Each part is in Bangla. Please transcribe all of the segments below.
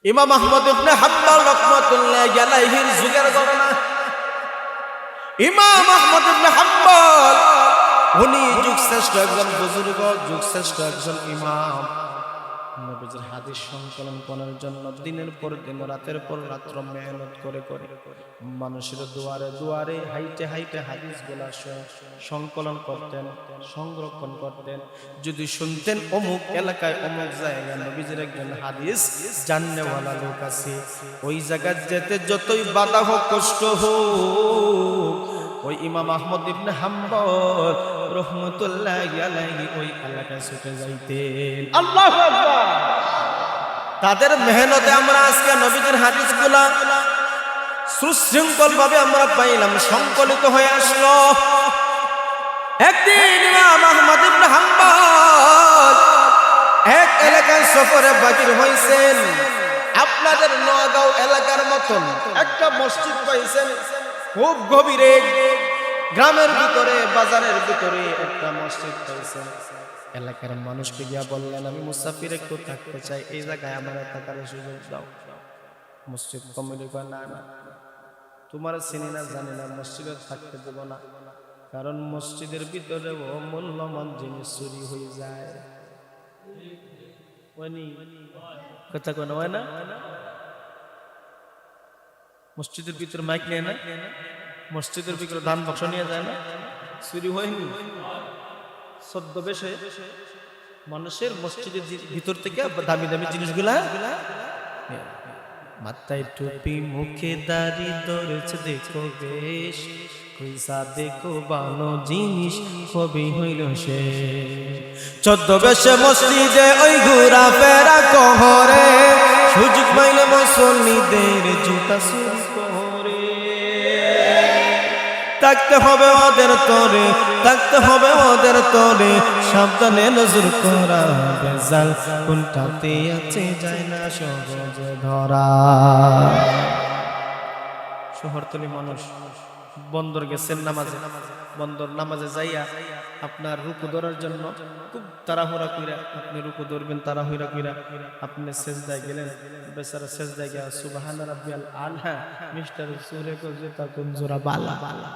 ইমাম আহমদ ইবনে হাম্বল রাহমাতুল্লাহি আলাইহির যুগের ঘটনা। ইমাম আহমদ ইবনে হাম্বল উনি যুগশ্রেষ্ঠ একজন বুজুর্গ, যুগশ্রেষ্ঠ একজন ইমাম। নবীজির হাদিস সংকলন করার জন্য দিনের পর দিন, রাতের পর রাত্র মেহনত করে করে মানুষের দুয়ারে দুয়ারে হাইটে হাইটে হাদিসগুলা সংকলন করতেন, সংরক্ষণ করতেন। যদি শুনতেন অমুক এলাকায় অমুক জায়গায় নবীজির একজন হাদিস জাননেওয়ালা লোক আছে, ওই জায়গায় যেতে যতই বাধা হোক, কষ্ট হোক, ওই ইমাম আহমদ ইবনে হাম্বল রাহমাতুল্লাহি আলাইহি ওই এলাকায় ছুটে যাইতেন। আল্লাহু আকবার। তাদের মেহনতে আমরা আজকে নবীজির হাদিসগুলা সুশৃঙ্খল ভাবে আমরা পাইলাম, সংকলিত হয়ে আসলো। একদিন ইমাম আহমদ ইবনে হাম্বল এক এলাকায় সফরে বাকির হইছেন। আপনাদের নোয়াগাঁও এলাকার মতন একটা মসজিদ পাইছেন, খুব গভীরে গ্রামের ভিতরে, বাজারের ভিতরে একটা মসজিদ পাইছেন। এলাকার মানুষকে গিয়া বললেন, আমি মুসাফির একটু থাকতে চাই, এই জায়গায় আমার থাকার সুযোগ দাও। মসজিদ কমিটি কয়, না না, তোমার চিনি না জানি না, মসজিদে থাকতে দেব না, কারণ মসজিদের ভিতরে মূল্যবান জিনিস চুরি হয়ে যায়। কথা কোনো হয় না? মসজিদের ভিতরে মাইক নিয়ে না, মসজিদের ভিতরে ধান বাক্স নিয়ে যায় না, চুরি হয়নি। ছদ্মবেশে মানুষের মসজিদের ভিতর থেকে দামি দামি জিনিসগুলা, মাথায় টুপি, মুখে দাড়ি, ধরেছে দেখো বেশ, কইসা দেখো ভালো জিনিস, কবি হইল সে। ছদ্মবেশে মসজিদে ওই ঘোরা ফেরা কহরে, সুযোগ পাইলে মুসল্লিদের জুতা চুরি করে। থাকতে হবে ওদের তরে, থাকতে হবে ওদের তরে, সাবধানে নজর করা, বেজাল কোনটাতে আছে যায় না সহজে ধরা। শহরতলি মানুষ বন্দর গেছেন নামাজে, বন্দর নামাজে যাইয়া আপনার রুকু ধরার জন্য খুব তাড়াহুড়া কইরা, আপনি রুকু ধরবেন তাড়াহুড়া কইরা, আপনি সেজদায় গেলেন, বেচারা সেজদায় গিয়া সুবহানা রাব্বিয়াল আলা মিস্টার সুরে কো যেটা কোন জোরা বালা বালা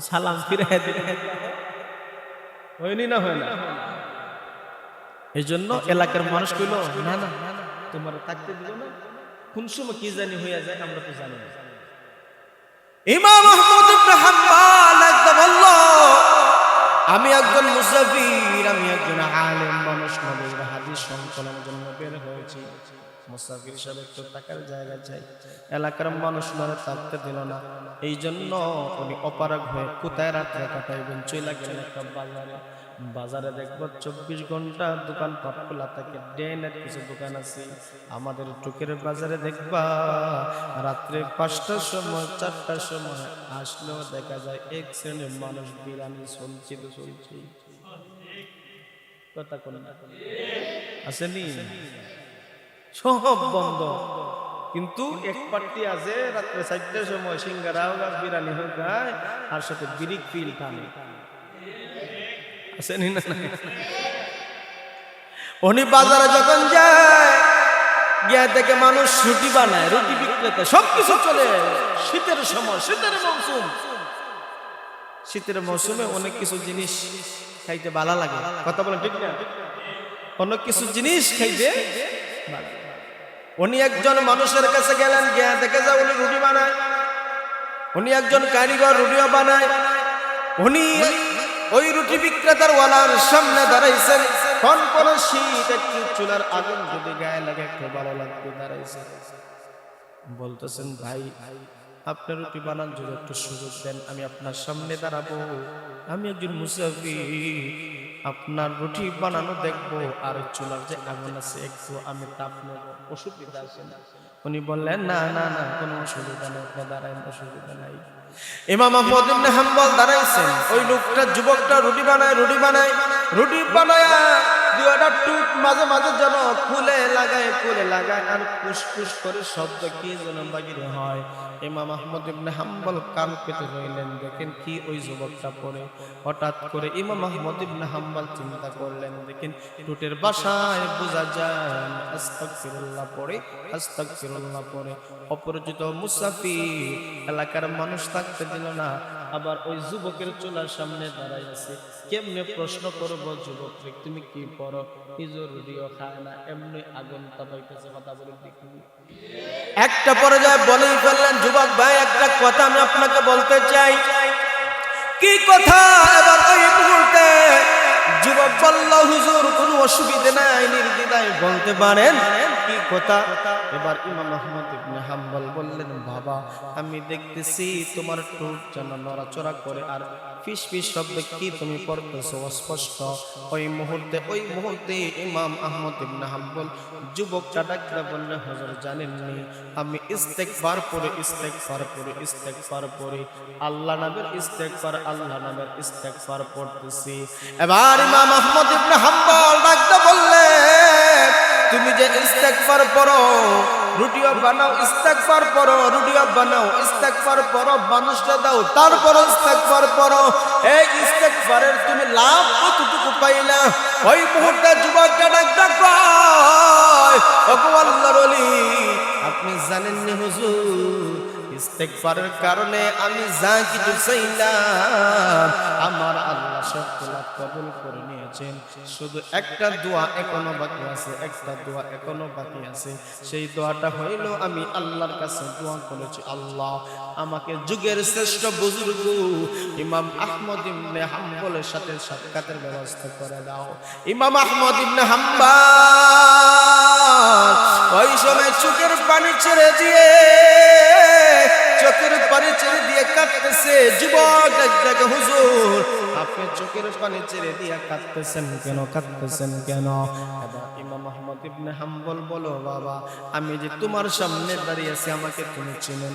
সালাম ফিরায় দিলেন, হয়নি না হয় না? এই জন্য এলাকার মানুষ কইল, না না তোমার থাকতে দিব না, কোন সময় কি জানি হইয়া যায় আমরা তো জানি না। ইমাম আহমদ ইবনে হাম্বল একদম বলল, আমি একজন মুসাফির, আমি একজন আলেম মানুষ, নবীর হাদিস সংকলনের জন্য বের হয়েছি। মুসাফির সাহেব একটু থাকার জায়গা চাই, এলাকার মানুষ মনে থাকতে দিল না। এই জন্য উনি অপারগ হয়ে কোথায় রাত্রে কাটাইবেন, চলে গেলেন একটা বাজারে। বাজারে দেখবো 24 ঘন্টা দোকান পাট খোলা থাকে, ডেনের কিছু দোকান আছে। আমাদের টুকের বাজারে দেখবা রাত্রে 5টার সময় 4টার সময় আসলেও দেখা যায় এক শ্রেণীর মানুষ বিরানি চলছে চলছে। কথা কোন আসেনি, সব বন্ধ, কিন্তু এক পার্টি আছে রাত্রে 4টার সময় সিঙ্গারা হোক বিরানি হোক গায়, আর সাথে বিরিক ফিল টানে। উনি বাজারে যখন যায়, গিয়া থেকে মানুষ রুটি বানায়, রুটি বিক্রেতা সবকিছু চলে। শীতের সময়, শীতের মৌসুম, শীতের মৌসুমে অনেক কিছু জিনিস খাইতে ভালো লাগে। কথা বলেন ঠিক না? অনেক কিছু জিনিস খাইতে ভালো। উনি একজন মানুষের কাছে গেলেন, গিয়া দেখে যা উনি রুটি বানায়, উনি একজন কারিগর, রুটিও বানায়। উনি ওই রুটি বিক্রেতার ওয়ালার সামনে দাঁড়াইছেন, কোন কোন শীত একটু চুলার আগুন যদি গায়ে লাগে একটু ভালো লাগবে, দাঁড়াইছেন। বলতেছেন, ভাই আপনি রুটি বানান, যদি একটু সুযোগ দেন আমি আপনার সামনে দাঁড়াবো, আমি একজন মুসাফির, আপনার রুটি বানানো দেখবো, আর চুলার যে আগুন আছে একটু আমি তাপ নেব, অসুবিধা আছে না? উনি বললেন, না না না কোনো অসুবিধা নেই, আপনি দাঁড়াইন, অসুবিধা নাই। ইমাম আহমদ ইবনে হাম্বল দাঁড়াইছেন, ওই লোকটা, যুবকটা রুটি বানায়, রুটি বানায়, রুটি বানায় দুয়াটা টুক মাঝে মাঝে যেন খুলে লাগায় আর ফুসফুস করে শব্দ কি যেন বাগিরে হয়। ইমাম আহমদ ইবনে হাম্বল কান পেতে রইলেন, দেখেন কি ওই যুবকটা পড়ে। হঠাৎ করে ইমাম আহমদ ইবনে হাম্বল চিন্তা করলেন, দেখেন টুটের ভাষায় বোঝা যায় আস্তাগফিরুল্লাহ পড়ে, আস্তাগফিরুল্লাহ পড়ে। অপরিচিত মুসাফির, এলাকার মানুষ থাকতে দিল না, আবার ওই যুবকের চুলার সামনে দাঁড়াই আছে। কেমনে প্রশ্ন করব যুবক রে, তুমি কি পড়ো? হুজুর রুটিও খায় না, এমনি আগুন তাপাইতেছে। কথা বলে দেখি একটা পর্যায়ে বলেই ফেললেন, যুবক ভাই একটা কথা আমি আপনাকে বলতে চাই। কি কথা? এবার ওই মুহূর্তে যুবক বলল, হুজুর কোনো অসুবিধা নাই, নির্দ্বিধায় বলতে পারেন। কি কথা? এবার ইমাম আহমদ ইবনে হাম্বল বললেন, বাবা আমি দেখতেছি তোমার ঠোঁট যেন নড়াচড়া করে আর ফিস ফিস শব্দ কি তুমি পড়তেছো অস্পষ্ট। ওই মুহূর্তে ইমাম আহমদ ইবনে হাম্বল যুবকটা ডাকতে বললেন, হুজুর জানেননি আমি ইস্তেগফার পড়ে আল্লাহ নামের ইস্তেগফার পড়তেছি। এবার ইমাম আহমদ ইবনে হাম্বল ডাকতে বললেন, তুমি যে ইস্তেগফার পড়ো, রুটিও বানাও, ইস্তেগফার পড়ো, রুটিও বানাও, ইস্তেগফার পড়ো, মানুষটা দাও, তারপর ইস্তেগফার পড়ো, এই ইস্তেগফারের তুমি লাভ কতটুকু পাইলা? ওই মুহূর্তে যুবকটা ডাকতে কয়, ওগো আল্লাহর ওলি, আপনি জানেননি হুজুর ইস্তেগফারের কারণে আমি যা কিছু চাইলাম আমার আল্লাহ সবগুলা কবুল করে নিয়েছেন। শুধু একটা দোয়া এখনো বাকি আছে, সেই দোয়াটা হইল আমি আল্লাহর কাছে দোয়া করেছি, আল্লাহ আমাকে যুগের শ্রেষ্ঠ বুজুর্গ ইমাম আহমদ ইবনে হাম্বলের সাথে সাক্ষাতের ব্যবস্থা করে দাও। ইমাম আহমদ ইবনে হাম্বল ওই সময় চোখের পানি ছেড়ে দিয়ে কাঁদতেছে। যুবক ডাকে, হুজুর আপনি চোখের পানি ছেড়ে দিয়ে কাঁদতেছেন কেন? এবার ইমাম আহমদ ইবনে হাম্বল বলো, বাবা আমি যে তোমার সামনে দাঁড়িয়ে আছি আমাকে তুমি চিনো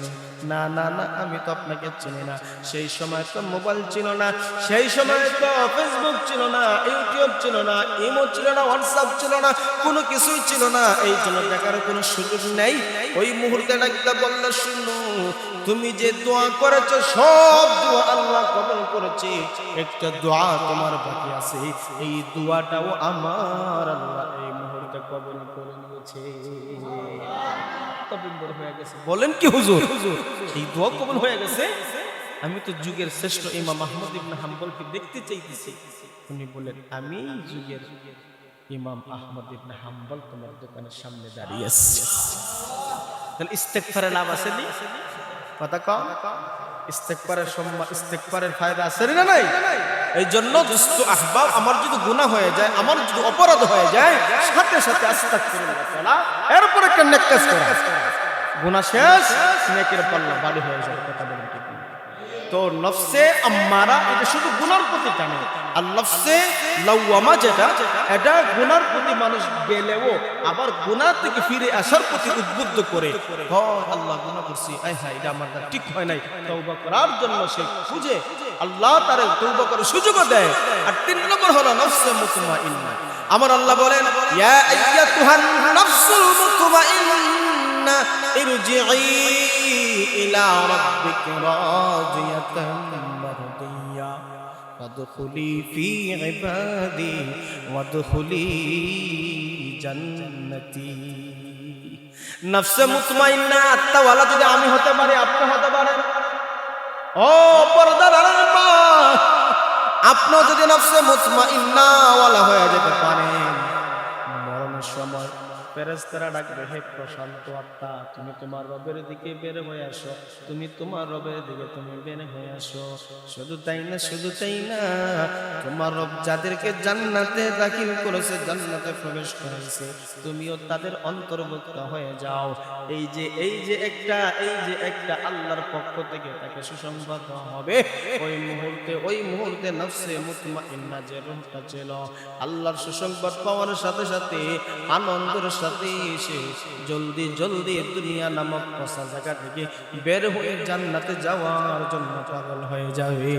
না? না, আমি তো আপনাকে চিনি না। সেই সময় তো মোবাইল ছিল না, সেই সময় তো ফেসবুক ছিল না, ইউটিউব ছিল না, ইমো ছিল না, হোয়াটসঅ্যাপ ছিল না, কোনো কিছুই ছিল না, এই জন্য দেখার কোনো সুযোগ নেই। ওই মুহূর্তে ডাকতে বললে, শুনো তুমি যে দোয়া করেছো সব দোয়া আল্লাহ কবুল করেছে, একটা দোয়া তোমার বাকি আছে, এই দোয়াটাও আমার আল্লাহ এই মুহূর্তে কবুল করে নিয়েছে। বলেন কি হুজুর, এই দোয়া কবুল হয়ে গেছে? আমি তো যুগের শ্রেষ্ঠ ইমাম আহমদ ইবনে হাম্বলকে দেখতে চাইতেছি। উনি বলেন, আমি যুগের ইমাম আহমদ ইবনে হাম্বল তোমার দোকানের সামনে দাঁড়িয়ে আছি। তাহলে ইস্তেগফারের লাভ আছে নি? কথা কম, ইস্তেগফারের সম্মান, ইস্তেগফারের ফায়দা আছে না নাই? এই জন্য দোস্ত আহবাব, আমার যদি গুনাহ হয়ে যায়, আমার যদি অপরাধ হয়ে যায়, সাথে সাথে আস্তাগফিরুল্লাহ তাআলা, এরপর একটা নেক কাজ করা, গুনাহ শেষ, নেকের পাল্লা ভারী হয়ে যায়। কথা বলেন ঠিক না? তো নফসে আম্মারা এটা শুধু গুনার প্রতি টানে, আর নফসে লাওয়ামা যেটা, এটা গুনার প্রতি মানুষ গেলেও আবার গুনাহ থেকে ফিরে আসার প্রতি উদ্বুদ্ধ করে। আল্লাহ গুনাহ করছি, আয় হায় এটা আমার দ্বারা ঠিক হয় নাই, তওবা করার জন্য সে খুঁজে, আল্লাহ তারে তওবা করার সুযোগও দেয়। আর 3 নম্বর হলো নফসে মুতমাইন্না। আমার আল্লাহ বলেন, ইয়া আইয়াতুহান নাফসুল মুতমাইন্না ইরজিই ইলা রাব্বিকা রাদিয়াতাম মারদিয়া ফাদখুলি ফি ইবাদি ওয়াদখুলি জান্নাতি। নফসে মুতমাইন্না, আত্মাওয়ালা যদি আমি হতে পারি, আপনি হতে পারেন। ও পর্দার মা, আপনি যদি নফসে মুতমাইন্না ওয়ালা হয়ে যেতে পারেন, মরণের সময় ফেরেশতারা ডাকবে, হে প্রশান্ত আত্মা, তুমি তোমার রবের দিকে বের হয়ে আসো, তুমি তোমার রবের দিকে তুমি বের হয়ে আসো। শুধু তাই না, তোমার রব যাদেরকে জান্নাতে দাখিল করেছে, জান্নাতে প্রবেশ করেছে, তুমিও তাদের অন্তর্ভুক্ত হয়ে যাও। এই যে একটা আল্লাহর পক্ষ থেকে তাকে সুসংবাদ দেওয়া হবে। ওই মুহূর্তে নফসে মুতমাইন্না যে রূহটা ছিল, আল্লাহর সুসংবাদ পাওয়ার সাথে সাথে আনন্দের সাথে সে জলদি দুনিয়া নামক পচা জায়গা থেকে বের হয়ে জান্নাতে যাওয়ার জন্য পাগল হয়ে যাবে।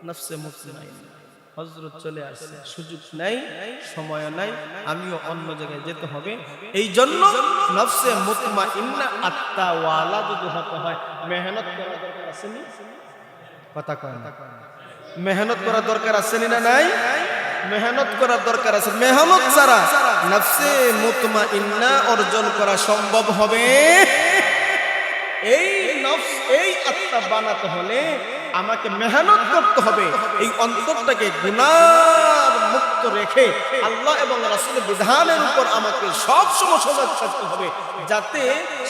নফসে মুতমাইন্না, হযরত চলে আসছে, সুযোগ নাই, সময় নাই, আমিও অন্য জায়গায় যেতে হবে। এই জন্য নফসে মুতমাইন্না আত্মাওয়ালা যদি হতে হয় মেহনত করা দরকার আছে নি? কথা কয় না? মেহনত করা দরকার আছে নি না নাই? মেহনত করার দরকার আছে। মেহনত ছাড়া নফসে মুতমাইন্না অর্জন করা সম্ভব হবে? এই নফস, এই আত্মা বানাতে হলে আমাকে মেহনত করতে হবে। এই অন্তরটাকে গুনাহ মুক্ত রেখে আল্লাহ এবং রাসূলের বিধানের উপর আমাকে সব সময় সজাগ থাকতে হবে, যাতে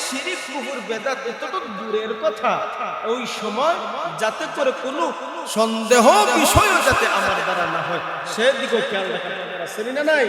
শিরক কুফর বেদাত এতটুকু দূরের কথা, ওই সময় যাতে করে কোনো সন্দেহ বিষয় যাতে আমার দ্বারা না হয়, সেদিকেও খেয়াল রাখার দরকার আছে না নাই?